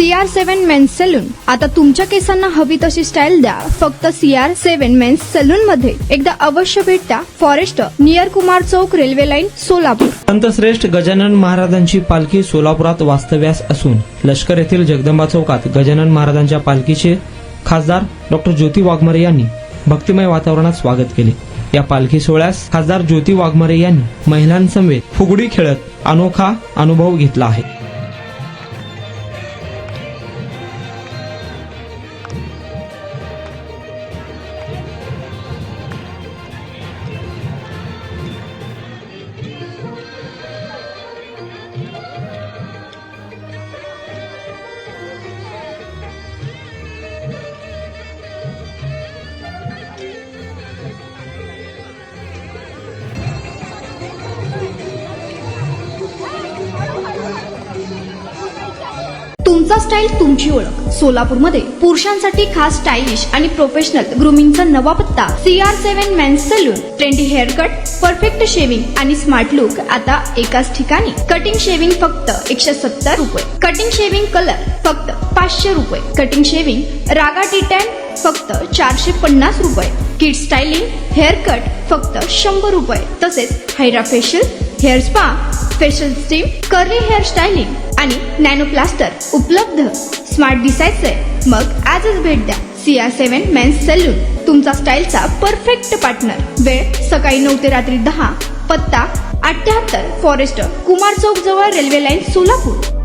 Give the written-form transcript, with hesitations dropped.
CR7 men's salon. आता तुमच्या केसांना हवी तशी स्टाईल द्या फक्त CR7 मेन्स सलून मध्ये. एकदा अवश्य भेट द्या. फॉरेस्ट नियर कुमार चौक, रेल्वे लाईन, सोलापूर. संतश्रेष्ठ गजानन महाराजांची पालखी सोलापुरात वास्तव्यास असून लष्कर येथील जगदंबा चौकात गजानन महाराजांच्या पालखीचे खासदार डॉ. ज्योती वाघमारे यांनी भक्तिमय वातावरणात स्वागत केले. या पालखी सोहळ्यास खासदार ज्योती वाघमारे यांनी महिलांसमवेत फुगडी खेळत अनोखा अनुभव घेतला आहे. तुमचा स्टाईल तुमची ओळख. सोलापूरमध्ये पुरुषांसाठी खास स्टायलिश आणि प्रोफेशनल ग्रूमिंगचा नवा पत्ता CR7 men's salon. Trendy hair cut, perfect shaving आणि स्मार्ट लुक आता एकाच ठिकाणी. कटिंग शेविंग फक्त 170 रुपये. कटिंग शेविंग कलर फक्त 500 रुपये. कटिंग शेविंग रागा टी10 फक्त 450 रुपये. किड स्टायलिंग हेअर कट फक्त 100 रुपये. तसेच hydra facial, hair spa, facial steam, curly hair styling आणि नॅनो प्लास्टर उपलब्ध. स्मार्ट दिसायचंय मग आजच भेट द्या CR7 मेन्स सलून. तुमचा स्टाईलचा परफेक्ट पार्टनर. वेळ सकाळी 9 ते रात्री 10. पत्ता 78 फॉरेस्ट कुमार चौक जवळ, रेल्वे लाईन, सोलापूर.